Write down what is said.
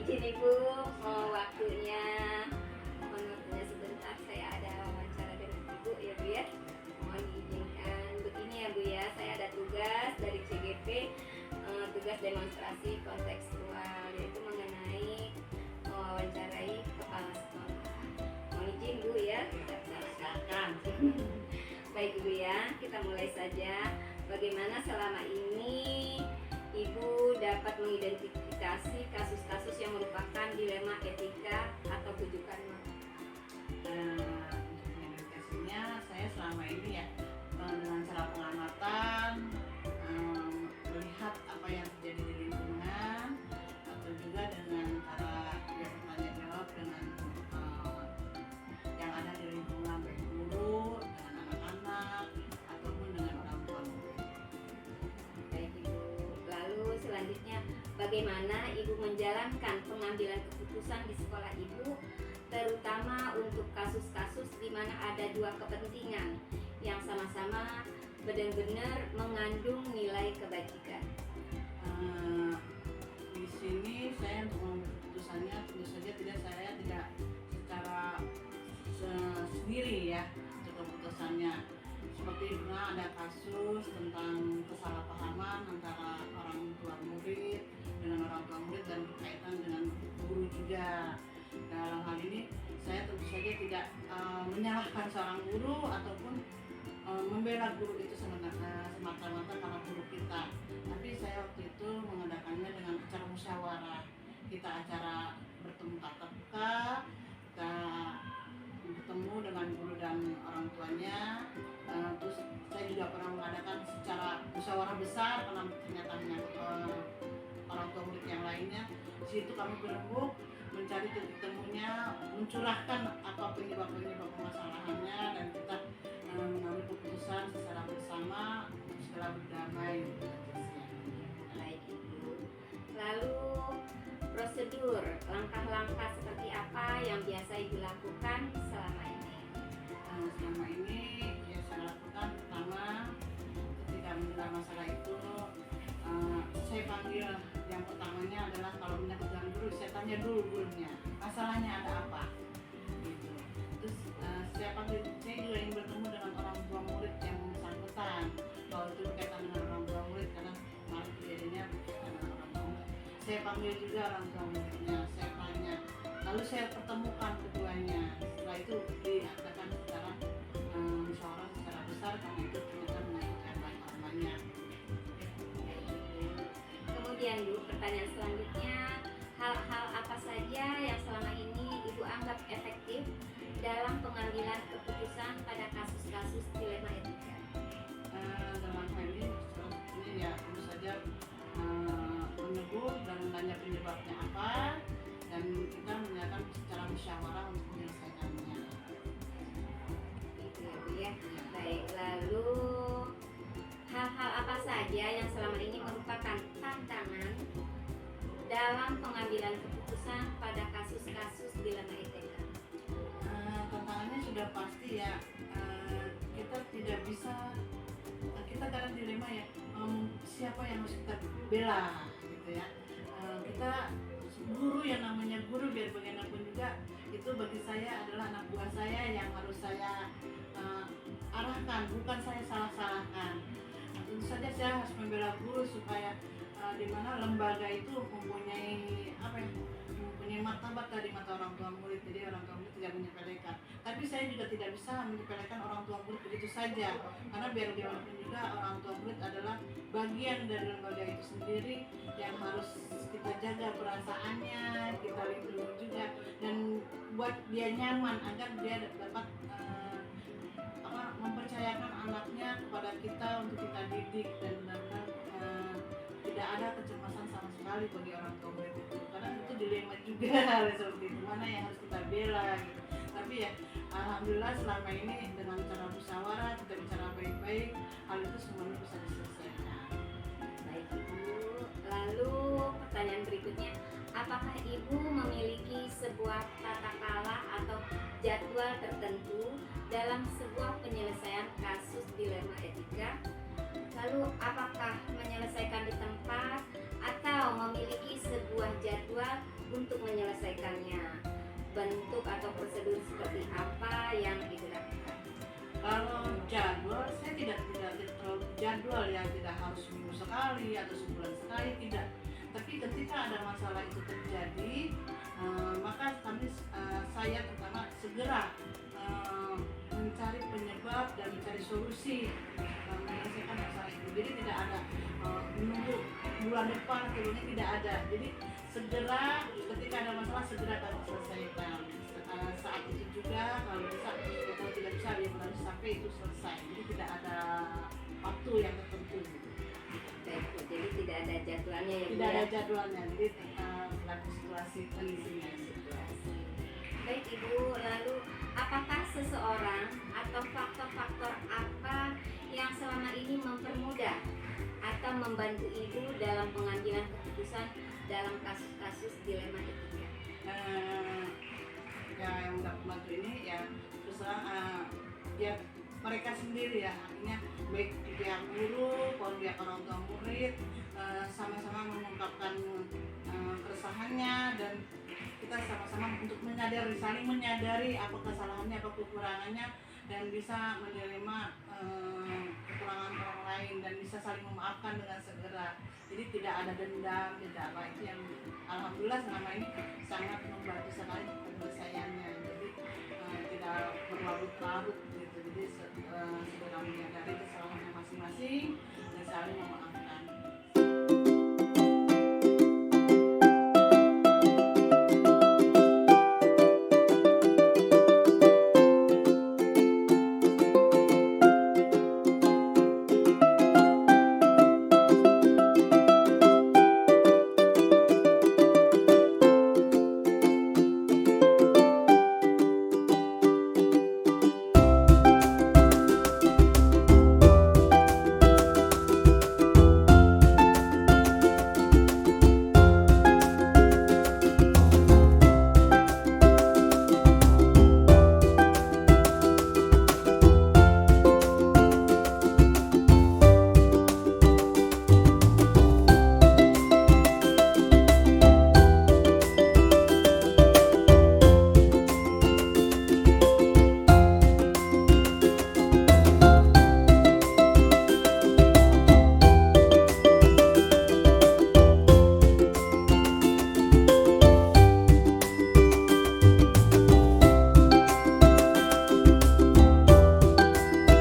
izin Ibu, waktunya, mohon waktunya sebentar, saya ada wawancara dengan Ibu ya Bu ya. Mohon diizinkan begini ya Bu ya, saya ada tugas dari CGP, tugas demonstrasi kontekstual, yaitu mengenai mewawancarai kepala sekolah. Mohon izin Bu ya, kita silakan. Baik Bu ya, kita mulai saja. Bagaimana selama ini Ibu dapat mengidentifikasi kasus-kasus yang merupakan dilema etika atau rujukan moral? Identifikasinya saya selama ini ya dengan cara pengamatan, melihat apa yang terjadi di lingkungan, atau juga dengan cara bertanya jawab dengan yang ada di lingkungan, baik guru dengan anak-anak ataupun dengan orang tua murid. Baik Ibu. Lalu selanjutnya, bagaimana Ibu menjalankan pengambilan keputusan di sekolah Ibu, terutama untuk kasus-kasus di mana ada dua kepentingan yang sama-sama benar-benar mengandung nilai kebajikan? Di sini saya untuk mengambil keputusannya tentu saja saya tidak secara sendiri ya untuk keputusannya. Seperti pernah ada kasus tentang kesalahpahaman antara orang tua murid dengan orang tua murid dan berkaitan dengan guru juga. Dalam hal ini saya tentu saja tidak menyalahkan seorang guru ataupun membela guru itu semata-mata karena guru kita. Tapi saya waktu itu mengadakannya dengan acara musyawarah. Kita acara bertemu tatap muka, kita bertemu dengan guru dan orang tuanya. Terus saya juga pernah mengadakan secara musyawarah besar karena ternyata menyangkut orang tua murid yang lainnya. Di situ kami berembuk mencari titik temunya, mencurahkan apa penyebab permasalahannya, dan kita mengambil keputusan secara bersama untuk segera berdamai. Baik Ibu. Lalu prosedur, langkah-langkah seperti apa yang biasa Ibu lakukan selama ini? Selama ini ya saya lakukan, pertama ketika mendengar masalah itu saya panggil, yang pertamanya adalah kalau menyangkut dengan guru, saya tanya dulu gurunya masalahnya ada apa gitu. Terus saya panggil, saya juga ingin bertemu dengan orang tua murid yang bersangkutan kalau itu berkaitan dengan orang tua murid, karena kemarin kejadiannya berkaitan dengan orang tua murid. Saya panggil juga orang tua muridnya, saya tanya, lalu saya pertemukan keduanya. Setelah itu diadakan secara musyawarah secara besar karena itu ternyata menyangkut yang banyak. Kemudian Bu, pertanyaan selanjutnya, hal-hal apa saja yang selama ini Ibu anggap efektif dalam pengambilan keputusan pada kasus-kasus dilema etika? Dalam hal ini ya tentu saja menegur dan menanya penyebabnya apa, dan kita menyatakan secara musyawarah untuk menyelesaikannya. Itu ya Bu ya. Baik, lalu hal-hal apa saja yang selama ini merupakan tantangan dalam pengambilan keputusan pada kasus-kasus dilema etika? Tantangannya sudah pasti ya, kita tidak bisa, kita kadang dilema ya, siapa yang harus kita bela gitu ya. Kita guru, yang namanya guru biar bagaimanapun juga itu bagi saya adalah anak buah saya yang harus saya arahkan, bukan saya salah-salahkan. Tentu saja saya harus membela guru supaya di mana lembaga itu mempunyai mempunyai martabat di mata orang tua murid. Jadi orang tua murid tidak menyepelekan. Tapi saya juga tidak bisa menyepelekan orang tua murid begitu saja, karena biar bagaimanapun juga orang tua murid adalah bagian dari lembaga itu sendiri yang harus kita jaga perasaannya, kita lindungi juga, dan buat dia nyaman agar dia dapat mempercayakan anaknya kepada kita untuk kita didik, dan benar-benar tidak ada kecemasan sama sekali bagi orang tua murid itu, karena itu dilema juga hal seperti itu, mana yang harus kita bela gitu. Tapi ya alhamdulillah selama ini dengan cara musyawarah kita bicara baik-baik, hal itu semuanya bisa diselesaikan. Baik Ibu. Lalu pertanyaan berikutnya, apakah Ibu memiliki sebuah tata cara atau jadwal tertentu dalam sebuah penyelesaian kasus dilema etika? Lalu apakah menyelesaikan di tempat atau memiliki sebuah jadwal untuk tidak harus seminggu sekali atau sebulan sekali, tidak. Tapi ketika ada masalah itu terjadi, maka saya terutama segera mencari penyebab dan mencari solusi menyelesaikan masalah itu. Jadi tidak ada menunggu bulan depan atau bulan ini, tidak ada. Jadi segera ketika ada masalah segera kami selesaikan. Saat itu juga kalau bisa, kalau tidak bisa ya harus sampai itu selesai. Jadi tidak ada waktu yang tertentu. Baik Bu, jadi tidak ada jadwalnya ya Bu Tidak ya? ada jadwalnya. Jadi berlaku situasi kondisinya. Situasi. Baik Ibu, lalu apakah seseorang atau faktor-faktor apa yang selama ini mempermudah atau membantu Ibu dalam pengambilan keputusan dalam kasus-kasus dilema etika? Yang nggak membantu ini ya terus terang ya mereka sendiri ya, artinya baik pihak guru maupun pihak orang tua murid sama-sama mengungkapkan keresahannya, dan kita sama-sama untuk saling menyadari apa kesalahannya, apa kekurangannya, dan bisa menerima kekurangan orang lain dan bisa saling memaafkan dengan segera. Jadi tidak ada dendam, tidak apa, itu yang alhamdulillah selama ini sangat membantu sekali penyelesaiannya. Jadi tidak berlarut-larut gitu. Jadi segera menyadari kesalahannya masing-masing dan saling memaafkan.